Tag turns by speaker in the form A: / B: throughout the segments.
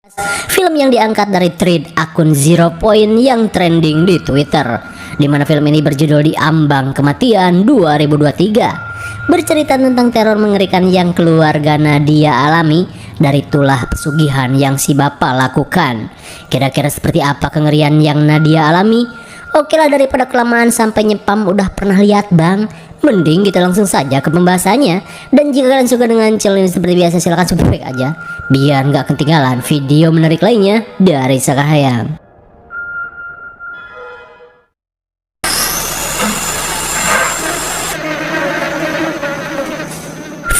A: Film yang diangkat dari thread akun Zero Point yang trending di Twitter, di mana film ini berjudul Di Ambang Kematian 2023, bercerita tentang teror mengerikan yang keluarga Nadia alami dari tulah pesugihan yang si bapak lakukan. Kira-kira seperti apa kengerian yang Nadia alami? Oke lah, daripada kelamaan sampai nyepam udah pernah lihat bang, mending kita langsung saja ke pembahasannya. Dan jika kalian suka dengan channel ini seperti biasa, silahkan subscribe aja biar nggak ketinggalan video menarik lainnya dari Sakahayam.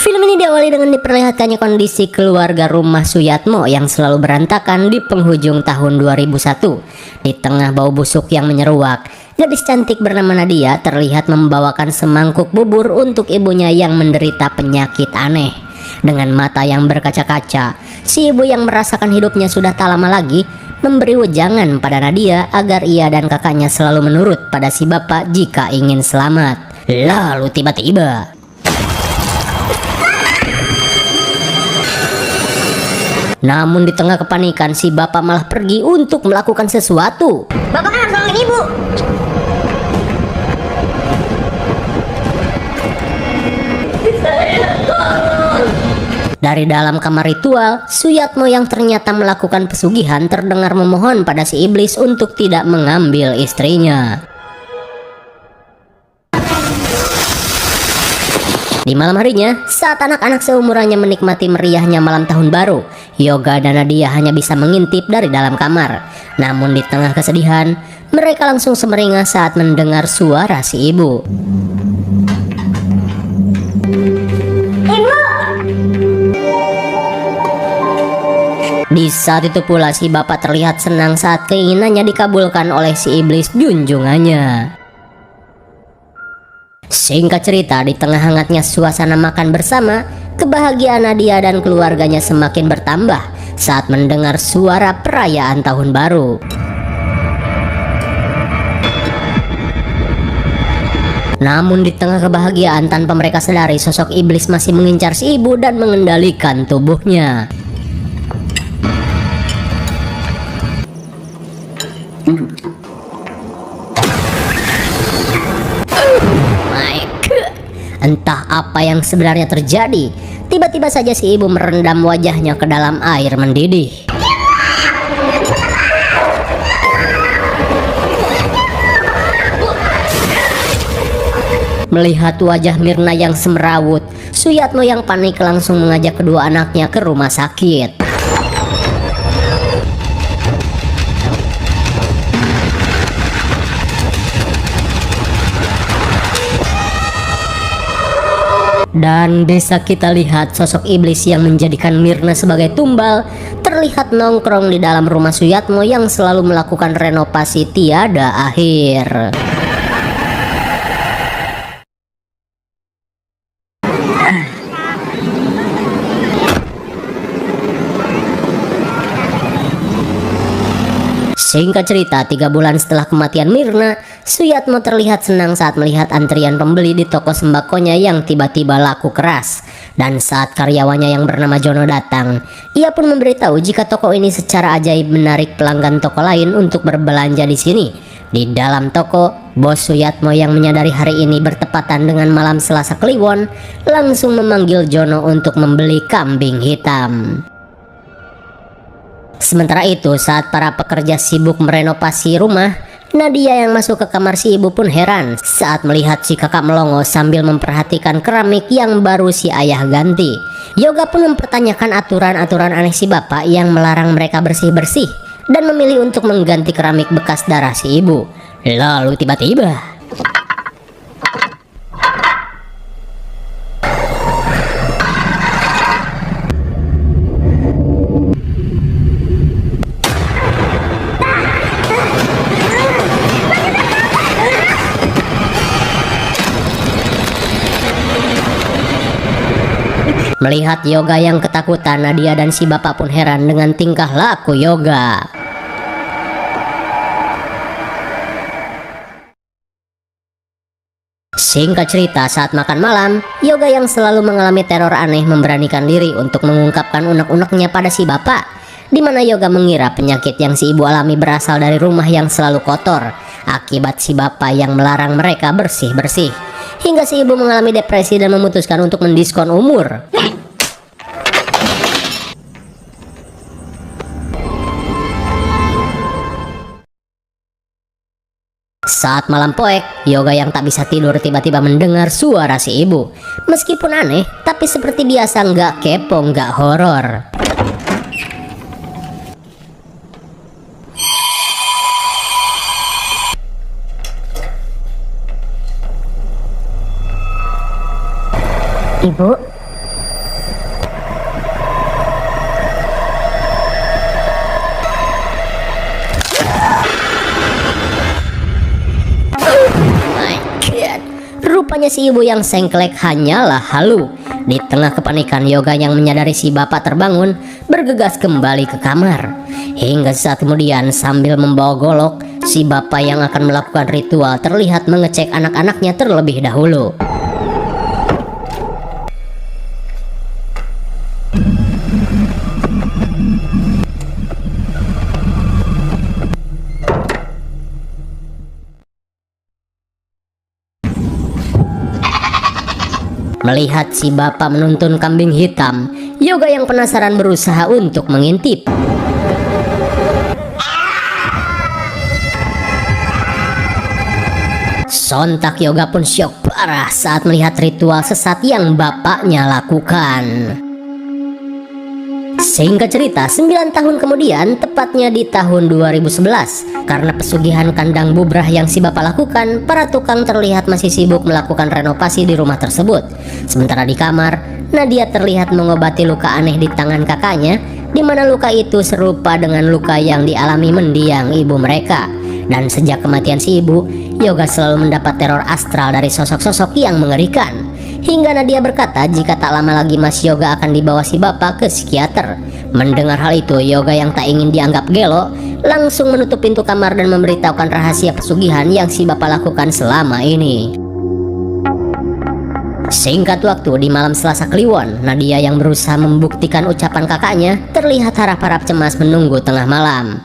A: Film ini diawali dengan diperlihatkannya kondisi keluarga rumah Suyatmo yang selalu berantakan di penghujung tahun 2001. Di tengah bau busuk yang menyeruak, gadis cantik bernama Nadia terlihat membawakan semangkuk bubur untuk ibunya yang menderita penyakit aneh. Dengan mata yang berkaca-kaca, si ibu yang merasakan hidupnya sudah tak lama lagi memberi wejangan pada Nadia agar ia dan kakaknya selalu menurut pada si bapak jika ingin selamat. Lalu tiba-tiba namun di tengah kepanikan, si bapak malah pergi untuk melakukan sesuatu.
B: Bapak kan harus nolongin ibu.
A: Dari dalam kamar ritual, Suyatmo yang ternyata melakukan pesugihan terdengar memohon pada si iblis untuk tidak mengambil istrinya. Di malam harinya, saat anak-anak seumurannya menikmati meriahnya malam tahun baru, Yoga dan Nadia hanya bisa mengintip dari dalam kamar. Namun di tengah kesedihan, mereka langsung semeringah saat mendengar suara si ibu.
B: Ibu!
A: Di saat itu pula si bapak terlihat senang saat keinginannya dikabulkan oleh si iblis junjungannya. Singkat cerita, di tengah hangatnya suasana makan bersama, kebahagiaan Nadia dan keluarganya semakin bertambah saat mendengar suara perayaan tahun baru. Namun di tengah kebahagiaan, tanpa mereka sadari, sosok iblis masih mengincar si ibu dan mengendalikan tubuhnya. Entah apa yang sebenarnya terjadi, tiba-tiba saja si ibu merendam wajahnya ke dalam air mendidih. Melihat wajah Mirna yang semerawut, Suyatmo yang panik langsung mengajak kedua anaknya ke rumah sakit. Dan bisa kita lihat sosok iblis yang menjadikan Mirna sebagai tumbal terlihat nongkrong di dalam rumah Suyatmo yang selalu melakukan renovasi tiada akhir. Singkat cerita, 3 bulan setelah kematian Mirna, Suyatmo terlihat senang saat melihat antrian pembeli di toko sembakonya yang tiba-tiba laku keras. Dan saat karyawannya yang bernama Jono datang, ia pun memberitahu jika toko ini secara ajaib menarik pelanggan toko lain untuk berbelanja di sini. Di dalam toko, bos Suyatmo yang menyadari hari ini bertepatan dengan malam Selasa Kliwon langsung memanggil Jono untuk membeli kambing hitam. Sementara itu, saat para pekerja sibuk merenovasi rumah, Nadia yang masuk ke kamar si ibu pun heran saat melihat si kakak melongo sambil memperhatikan keramik yang baru si ayah ganti. Yoga pun mempertanyakan aturan-aturan aneh si bapak yang melarang mereka bersih-bersih dan memilih untuk mengganti keramik bekas darah si ibu. Lalu tiba-tiba melihat Yoga yang ketakutan, Nadia dan si bapak pun heran dengan tingkah laku Yoga. Singkat cerita, saat makan malam, Yoga yang selalu mengalami teror aneh memberanikan diri untuk mengungkapkan unek-uneknya pada si bapak. di mana Yoga mengira penyakit yang si ibu alami berasal dari rumah yang selalu kotor akibat si bapak yang melarang mereka bersih-bersih. Hingga si ibu mengalami depresi dan memutuskan untuk mendiskon umur. Saat malam poek, Yoga yang tak bisa tidur tiba-tiba mendengar suara si ibu. Meskipun aneh, tapi seperti biasa nggak kepo, nggak horor.
B: Ibu,
A: Rupanya si ibu yang sengklek hanyalah halu. Di tengah kepanikan, Yoga yang menyadari si bapak terbangun, bergegas kembali ke kamar. Hingga saat kemudian sambil membawa golok, si bapak yang akan melakukan ritual terlihat mengecek anak-anaknya terlebih dahulu. Melihat si bapak menuntun kambing hitam, Yoga yang penasaran berusaha untuk mengintip. Sontak Yoga pun syok parah saat melihat ritual sesat yang bapaknya lakukan. Singkat cerita, 9 tahun kemudian, tepatnya di tahun 2011, karena pesugihan kandang bubrah yang si bapak lakukan, para tukang terlihat masih sibuk melakukan renovasi di rumah tersebut. Sementara di kamar, Nadia terlihat mengobati luka aneh di tangan kakaknya, di mana luka itu serupa dengan luka yang dialami mendiang ibu mereka. Dan sejak kematian si ibu, Yoga selalu mendapat teror astral dari sosok-sosok yang mengerikan. Hingga Nadia berkata jika tak lama lagi Mas Yoga akan dibawa si bapak ke psikiater. Mendengar hal itu, Yoga yang tak ingin dianggap gelo langsung menutup pintu kamar dan memberitahukan rahasia pesugihan yang si bapak lakukan selama ini. Singkat waktu, di malam Selasa Kliwon, Nadia yang berusaha membuktikan ucapan kakaknya terlihat harap-harap cemas menunggu tengah malam.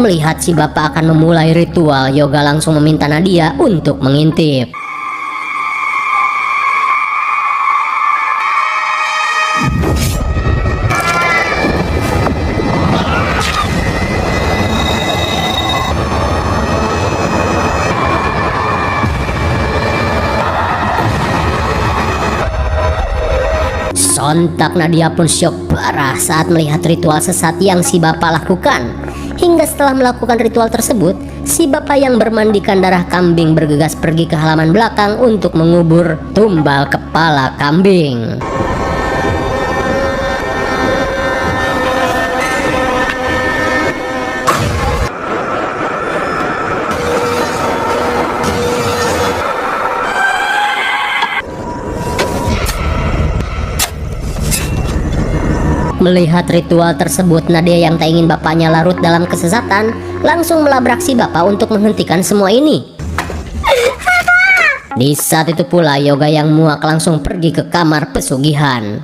A: Melihat si bapak akan memulai ritual, Yoga langsung meminta Nadia untuk mengintip. Sontak Nadia pun syok parah saat melihat ritual sesat yang si bapak lakukan. Hingga setelah melakukan ritual tersebut, si bapak yang bermandikan darah kambing bergegas pergi ke halaman belakang untuk mengubur tumbal kepala kambing. Melihat ritual tersebut, Nadia yang tak ingin bapaknya larut dalam kesesatan langsung melabrak si bapak untuk menghentikan semua ini. Di saat itu pula, Yoga yang muak langsung pergi ke kamar pesugihan.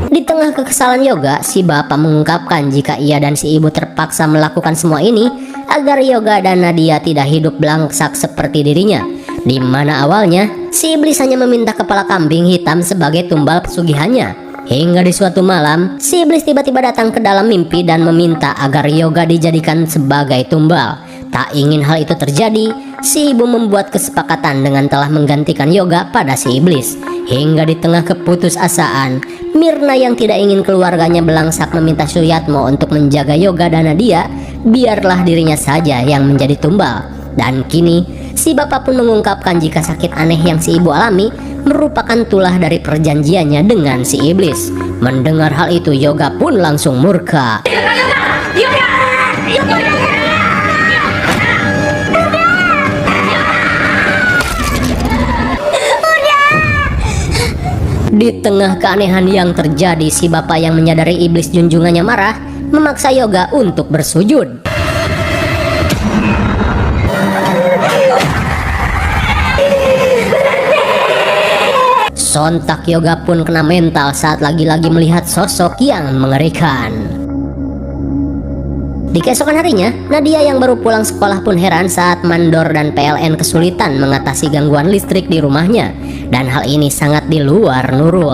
A: Di tengah kekesalan Yoga, si bapak mengungkapkan jika ia dan si ibu terpaksa melakukan semua ini agar Yoga dan Nadia tidak hidup belangsak seperti dirinya. Di mana awalnya si iblis hanya meminta kepala kambing hitam sebagai tumbal pesugihannya. Hingga di suatu malam, si iblis tiba-tiba datang ke dalam mimpi dan meminta agar Yoga dijadikan sebagai tumbal. Tak ingin hal itu terjadi, si ibu membuat kesepakatan dengan telah menggantikan Yoga pada si iblis. Hingga di tengah keputusasaan, Mirna yang tidak ingin keluarganya belangsak meminta Suyatmo untuk menjaga Yoga dan Nadia, biarlah dirinya saja yang menjadi tumbal. Dan kini, si bapak pun mengungkapkan jika sakit aneh yang si ibu alami merupakan tulah dari perjanjiannya dengan si iblis. Mendengar hal itu, Yoga pun langsung murka. Di tengah keanehan yang terjadi, si bapak yang menyadari iblis junjungannya marah memaksa Yoga untuk bersujud. Sontak Yoga pun kena mental saat lagi-lagi melihat sosok yang mengerikan. Di keesokan harinya, Nadia yang baru pulang sekolah pun heran saat mandor dan PLN kesulitan mengatasi gangguan listrik di rumahnya, dan hal ini sangat di luar Nurul.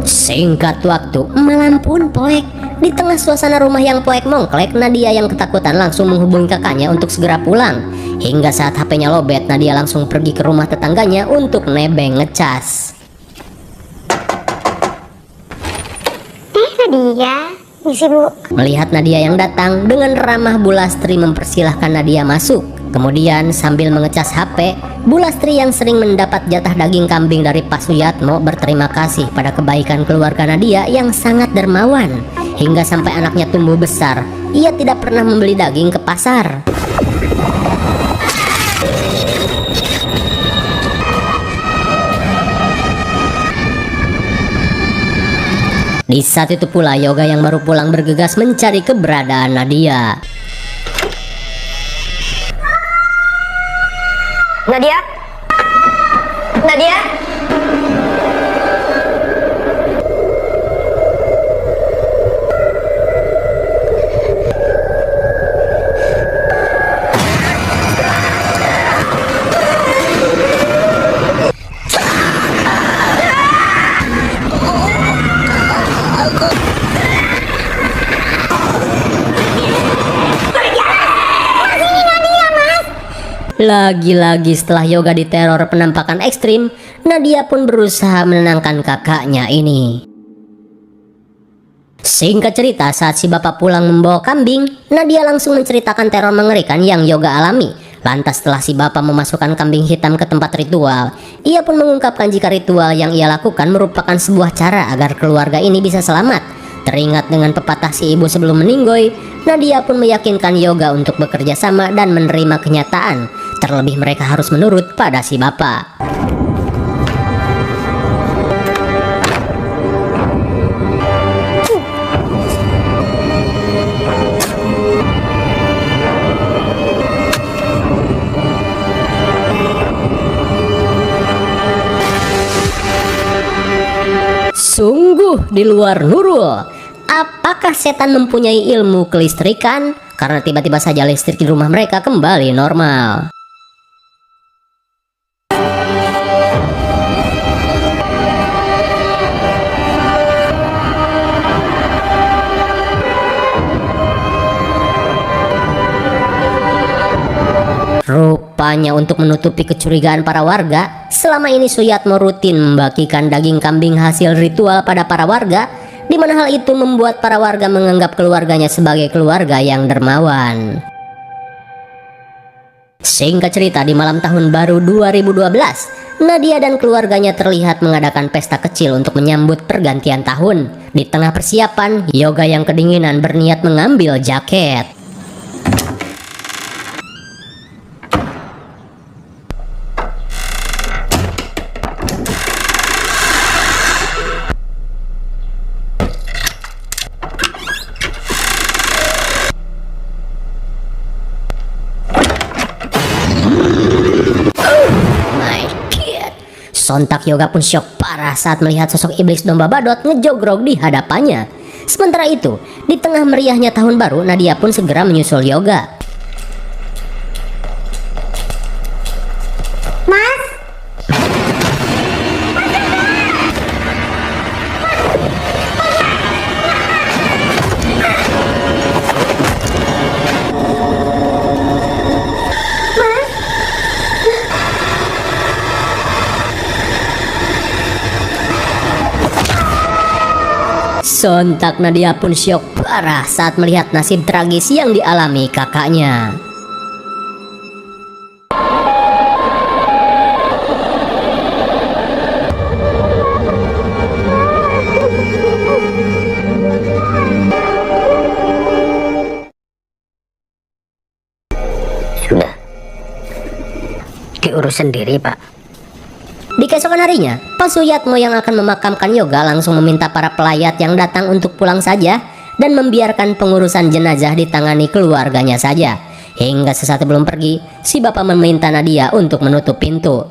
A: Singkat waktu, malam pun poek. Di tengah suasana rumah yang poek mongklek, Nadia yang ketakutan langsung menghubungi kakaknya untuk segera pulang. Hingga saat HP-nya lobet, Nadia langsung pergi ke rumah tetangganya untuk nebeng ngecas.
B: Nadia, misi Bu.
A: Melihat Nadia yang datang, dengan ramah Bu Lastri mempersilahkan Nadia masuk. Kemudian sambil mengecas HP, Bu Lastri yang sering mendapat jatah daging kambing dari Pak Suyatmo berterima kasih pada kebaikan keluarga Nadia yang sangat dermawan. Hingga sampai anaknya tumbuh besar, ia tidak pernah membeli daging ke pasar. Di saat itu pula, Yoga yang baru pulang bergegas mencari keberadaan Nadia.
B: Nadia? Nadia?
A: Lagi-lagi setelah Yoga diteror penampakan ekstrim, Nadia pun berusaha menenangkan kakaknya ini. Singkat cerita, saat si bapak pulang membawa kambing, Nadia langsung menceritakan teror mengerikan yang Yoga alami. Lantas setelah si bapak memasukkan kambing hitam ke tempat ritual, ia pun mengungkapkan jika ritual yang ia lakukan merupakan sebuah cara agar keluarga ini bisa selamat. Teringat dengan pepatah si ibu sebelum meninggoy, Nadia pun meyakinkan Yoga untuk bekerja sama dan menerima kenyataan. Terlebih mereka harus menurut pada si bapak. Sungguh di luar Nurul. Apakah setan mempunyai ilmu kelistrikan? Karena tiba-tiba saja listrik di rumah mereka kembali normal. Rupanya untuk menutupi kecurigaan para warga, selama ini Suyatmo rutin membagikan daging kambing hasil ritual pada para warga, di mana hal itu membuat para warga menganggap keluarganya sebagai keluarga yang dermawan. Singkat cerita, di malam tahun baru 2012, Nadia dan keluarganya terlihat mengadakan pesta kecil untuk menyambut pergantian tahun. Di tengah persiapan, Yoga yang kedinginan berniat mengambil jaket. Sontak Yoga pun syok parah saat melihat sosok iblis domba badot ngejogrok di hadapannya. Sementara itu, di tengah meriahnya tahun baru, Nadia pun segera menyusul Yoga.
B: Mas?
A: Sontak Nadia pun syok parah saat melihat nasib tragis yang dialami kakaknya.
C: urus sendiri, Pak.
A: Di keesokan harinya, Pak Suyatmo yang akan memakamkan Yoga langsung meminta para pelayat yang datang untuk pulang saja dan membiarkan pengurusan jenazah ditangani keluarganya saja. Hingga sesaat sebelum pergi, si bapak meminta Nadia untuk menutup pintu.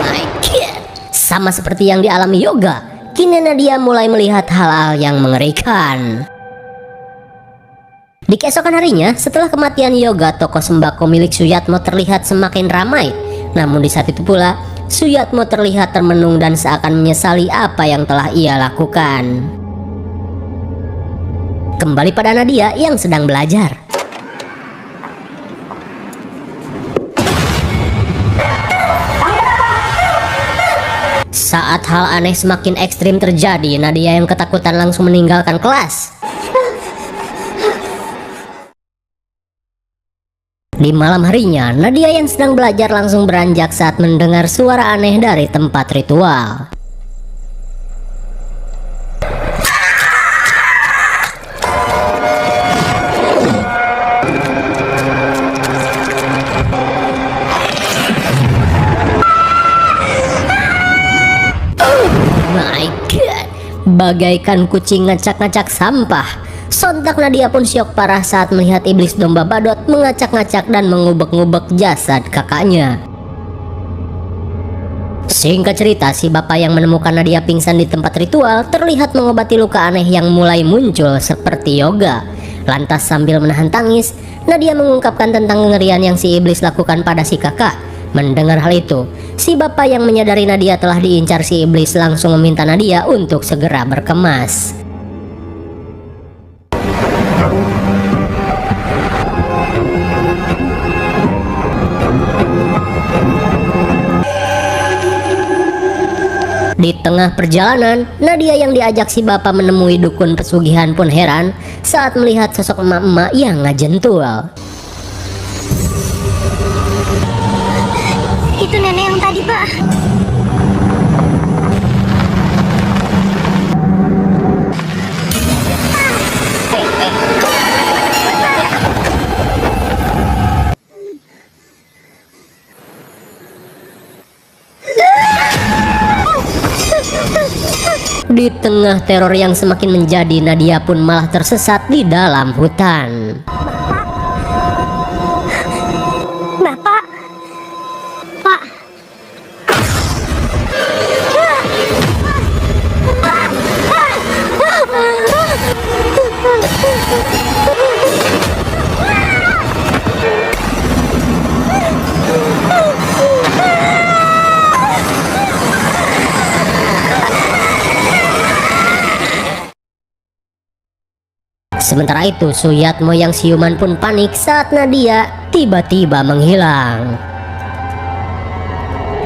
A: My God. Sama seperti yang dialami Yoga, kini Nadia mulai melihat hal-hal yang mengerikan. Di keesokan harinya, setelah kematian Yoga, toko sembako milik Suyatmo terlihat semakin ramai. Namun di saat itu pula, Suyatmo terlihat termenung dan seakan menyesali apa yang telah ia lakukan. Kembali pada Nadia yang sedang belajar. Saat hal aneh semakin ekstrim terjadi, Nadia yang ketakutan langsung meninggalkan kelas. Di malam harinya, Nadia yang sedang belajar langsung beranjak saat mendengar suara aneh dari tempat ritual. Oh my God, bagaikan kucing ngacak-ngacak sampah. Sontak Nadia pun syok parah saat melihat iblis domba badut mengacak-ngacak dan mengubek-ngubek jasad kakaknya. Singkat cerita, si bapak yang menemukan Nadia pingsan di tempat ritual terlihat mengobati luka aneh yang mulai muncul seperti Yoga. Lantas sambil menahan tangis, Nadia mengungkapkan tentang kengerian yang si iblis lakukan pada si kakak. Mendengar hal itu, si bapak yang menyadari Nadia telah diincar si iblis langsung meminta Nadia untuk segera berkemas. Di tengah perjalanan, Nadia yang diajak si bapak menemui dukun pesugihan pun heran saat melihat sosok emak-emak yang ngajentul.
B: Itu nenek yang tadi, Pak.
A: Di tengah teror yang semakin menjadi, Nadia pun malah tersesat di dalam hutan.
B: Bapak. Pak.
A: Sementara itu, Suyatmo yang siuman pun panik saat Nadia tiba-tiba menghilang.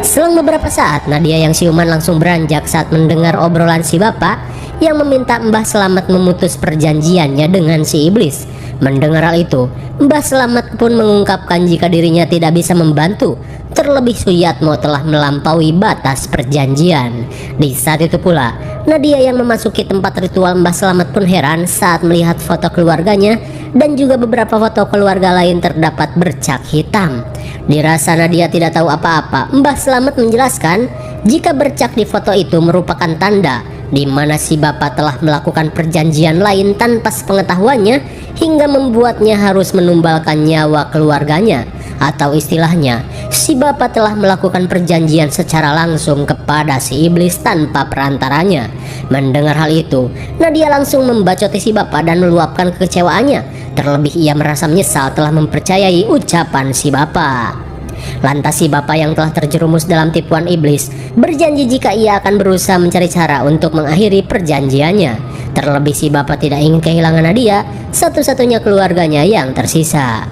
A: Selang beberapa saat, Nadia yang siuman langsung beranjak saat mendengar obrolan si bapak yang meminta Mbah Selamat memutus perjanjiannya dengan si iblis. Mendengar hal itu, Mbah Selamat pun mengungkapkan jika dirinya tidak bisa membantu. Terlebih Suyatmo telah melampaui batas perjanjian. Di saat itu pula, Nadia yang memasuki tempat ritual Mbah Selamat pun heran saat melihat foto keluarganya dan juga beberapa foto keluarga lain terdapat bercak hitam. Dirasa Nadia tidak tahu apa-apa, Mbah Selamat menjelaskan jika bercak di foto itu merupakan tanda di mana si bapak telah melakukan perjanjian lain tanpa sepengetahuannya hingga membuatnya harus menumbalkan nyawa keluarganya, atau istilahnya si bapak telah melakukan perjanjian secara langsung kepada si iblis tanpa perantaranya. Mendengar hal itu, Nadia langsung membacoti si bapak dan meluapkan kekecewaannya. Terlebih ia merasa menyesal telah mempercayai ucapan si bapak. Lantas si bapak yang telah terjerumus dalam tipuan iblis berjanji jika ia akan berusaha mencari cara untuk mengakhiri perjanjiannya. Terlebih si bapak tidak ingin kehilangan Nadia, satu-satunya keluarganya yang tersisa.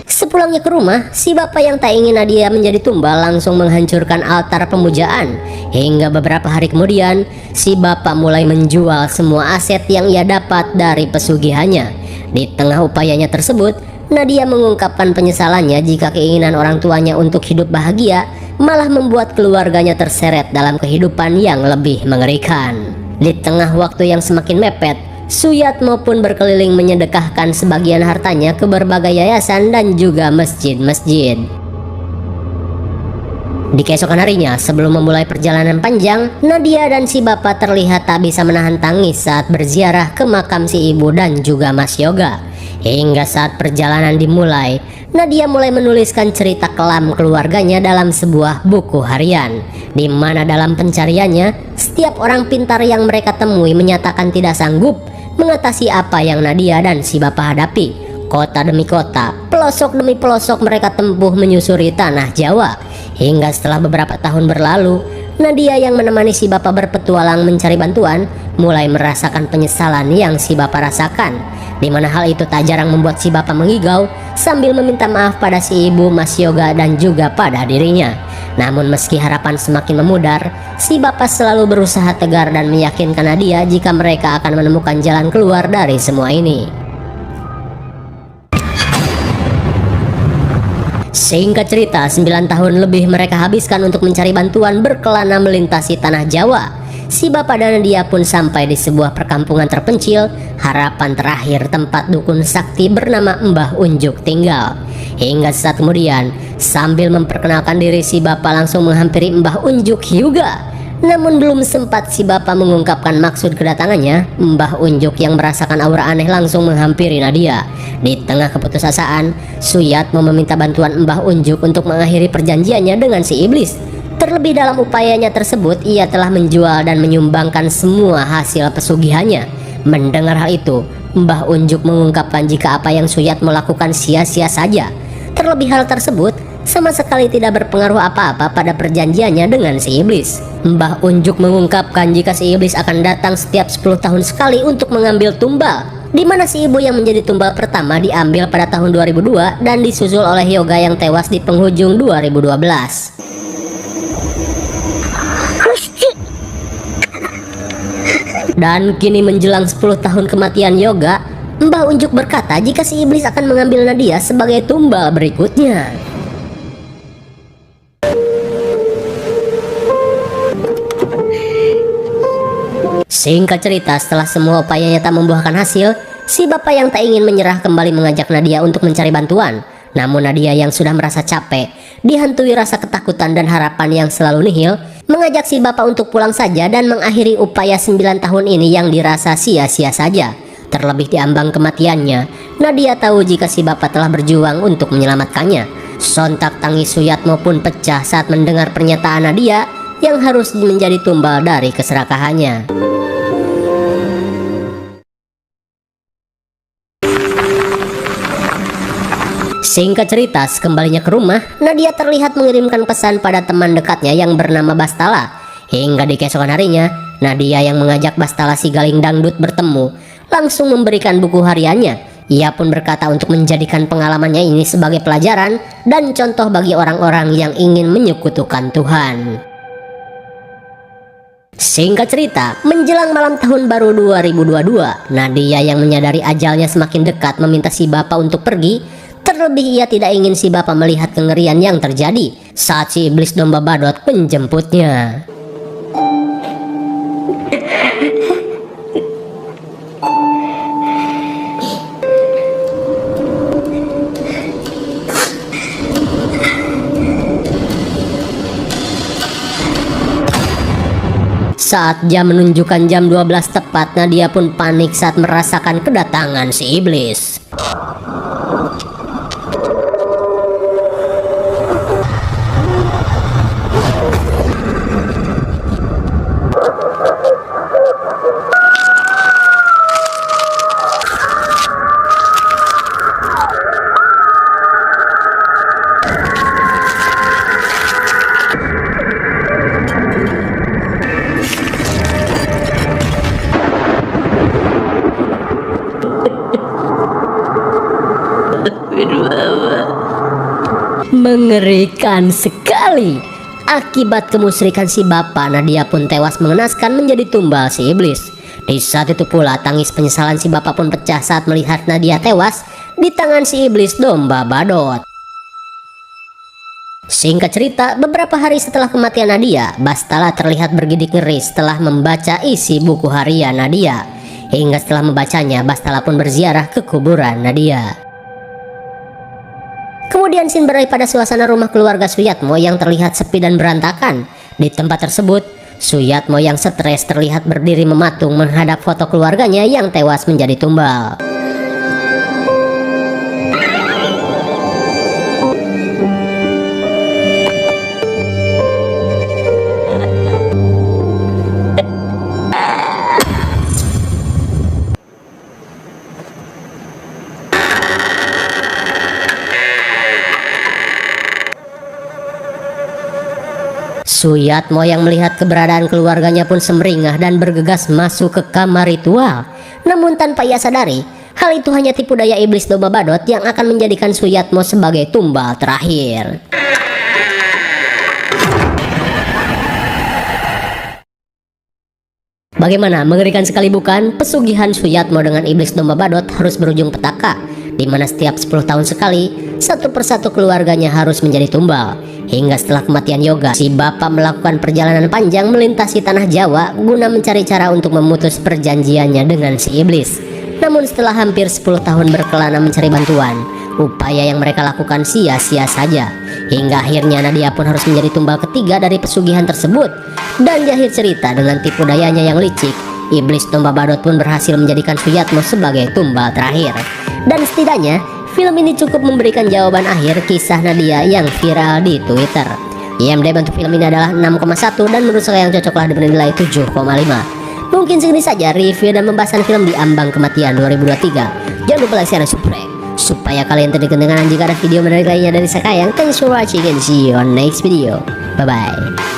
A: Sepulangnya ke rumah, si bapak yang tak ingin Nadia menjadi tumbal langsung menghancurkan altar pemujaan. Hingga beberapa hari kemudian, si bapak mulai menjual semua aset yang ia dapat dari pesugihannya. Di tengah upayanya tersebut, Nadia mengungkapkan penyesalannya jika keinginan orang tuanya untuk hidup bahagia malah membuat keluarganya terseret dalam kehidupan yang lebih mengerikan. Di tengah waktu yang semakin mepet, Suyatmo pun berkeliling menyedekahkan sebagian hartanya ke berbagai yayasan dan juga masjid-masjid. Di keesokan harinya, sebelum memulai perjalanan panjang, Nadia dan si bapak terlihat tak bisa menahan tangis saat berziarah ke makam si ibu dan juga Mas Yoga. Hingga saat perjalanan dimulai, Nadia mulai menuliskan cerita kelam keluarganya dalam sebuah buku harian, di mana dalam pencariannya, setiap orang pintar yang mereka temui menyatakan tidak sanggup mengatasi apa yang Nadia dan si bapak hadapi. Kota demi kota, pelosok demi pelosok mereka tempuh menyusuri tanah Jawa. Hingga setelah beberapa tahun berlalu, Nadia yang menemani si bapak berpetualang mencari bantuan mulai merasakan penyesalan yang si bapak rasakan, di mana hal itu tak jarang membuat si bapak mengigau sambil meminta maaf pada si ibu, Mas Yoga dan juga pada dirinya. Namun meski harapan semakin memudar, si bapak selalu berusaha tegar dan meyakinkan Nadia jika mereka akan menemukan jalan keluar dari semua ini. Singkat cerita, 9 tahun lebih mereka habiskan untuk mencari bantuan berkelana melintasi tanah Jawa. Si bapak dan Nadia pun sampai di sebuah perkampungan terpencil, harapan terakhir tempat dukun sakti bernama Mbah Unjuk tinggal. Hingga saat kemudian, sambil memperkenalkan diri, si bapak langsung menghampiri Mbah Unjuk juga. Namun belum sempat si bapak mengungkapkan maksud kedatangannya, Mbah Unjuk yang merasakan aura aneh langsung menghampiri Nadia. Di tengah keputusasaan, Suyatmo meminta bantuan Mbah Unjuk untuk mengakhiri perjanjiannya dengan si iblis. Terlebih dalam upayanya tersebut, ia telah menjual dan menyumbangkan semua hasil pesugihannya. Mendengar hal itu, Mbah Unjuk mengungkapkan jika apa yang Suyatmo lakukan sia-sia saja. Terlebih hal tersebut sama sekali tidak berpengaruh apa-apa pada perjanjiannya dengan si iblis. Mbah Unjuk mengungkapkan jika si iblis akan datang setiap 10 tahun sekali untuk mengambil tumbal, di mana si ibu yang menjadi tumbal pertama diambil pada tahun 2002 dan disusul oleh Yoga yang tewas di penghujung 2012. Dan kini menjelang 10 tahun kematian Yoga, Mbah Unjuk berkata jika si iblis akan mengambil Nadia sebagai tumbal berikutnya. Singkat cerita, setelah semua upayanya tak membuahkan hasil, si bapak yang tak ingin menyerah kembali mengajak Nadia untuk mencari bantuan. Namun Nadia yang sudah merasa capek, dihantui rasa ketakutan dan harapan yang selalu nihil, mengajak si bapak untuk pulang saja dan mengakhiri upaya 9 tahun ini yang dirasa sia-sia saja. Terlebih di ambang kematiannya, Nadia tahu jika si bapak telah berjuang untuk menyelamatkannya. Sontak tangis Suyatmo pun pecah saat mendengar pernyataan Nadia yang harus menjadi tumbal dari keserakahannya. Singkat cerita, sekembalinya ke rumah, Nadia terlihat mengirimkan pesan pada teman dekatnya yang bernama Bastala. Hingga di keesokan harinya, Nadia yang mengajak Bastala si Galing Dangdut bertemu, langsung memberikan buku hariannya. Ia pun berkata untuk menjadikan pengalamannya ini sebagai pelajaran dan contoh bagi orang-orang yang ingin menyekutukan Tuhan. Singkat cerita, menjelang malam tahun baru 2022, Nadia yang menyadari ajalnya semakin dekat meminta si bapak untuk pergi. Terlebih ia tidak ingin si bapak melihat kengerian yang terjadi saat si iblis domba badut menjemputnya. Saat jam menunjukkan jam 12 tepat, Nadia pun panik saat merasakan kedatangan si iblis. Mengerikan sekali. Akibat kemusyrikan si bapak, Nadia pun tewas mengenaskan menjadi tumbal si iblis. Di saat itu pula tangis penyesalan si bapak pun pecah saat melihat Nadia tewas di tangan si iblis domba badut. Singkat cerita, beberapa hari setelah kematian Nadia, Bastala terlihat bergidik ngeri setelah membaca isi buku harian Nadia. Hingga setelah membacanya, Bastala pun berziarah ke kuburan Nadia. Kemudian scene berakhir pada suasana rumah keluarga Suyatmo yang terlihat sepi dan berantakan. Di tempat tersebut, Suyatmo yang stres terlihat berdiri mematung menghadap foto keluarganya yang tewas menjadi tumbal. Suyatmo yang melihat keberadaan keluarganya pun semeringah dan bergegas masuk ke kamar ritual. Namun tanpa ia sadari, hal itu hanya tipu daya iblis domba badut yang akan menjadikan Suyatmo sebagai tumbal terakhir. Bagaimana, mengerikan sekali bukan? Pesugihan Suyatmo dengan iblis domba badut harus berujung petaka, di mana setiap 10 tahun sekali, satu persatu keluarganya harus menjadi tumbal. Hingga setelah kematian Yoga, si bapak melakukan perjalanan panjang melintasi tanah Jawa guna mencari cara untuk memutus perjanjiannya dengan si iblis. Namun setelah hampir 10 tahun berkelana mencari bantuan, upaya yang mereka lakukan sia-sia saja. Hingga akhirnya Nadia pun harus menjadi tumbal ketiga dari pesugihan tersebut. Dan di akhir cerita, dengan tipu dayanya yang licik, iblis domba badut pun berhasil menjadikan Suyatmo sebagai tumbal terakhir. Dan setidaknya film ini cukup memberikan jawaban akhir kisah Nadia yang viral di Twitter. IMDb untuk film ini adalah 6,1 dan menurut saya yang cocoklah diberi nilai 7,5. Mungkin segini saja review dan pembahasan film di Ambang Kematian 2023. Jangan lupa like, share, dan subscribe supaya kalian tidak ketinggalan jika ada video menarik lainnya dari saya. Thanks for watching and see you on next video. Bye bye.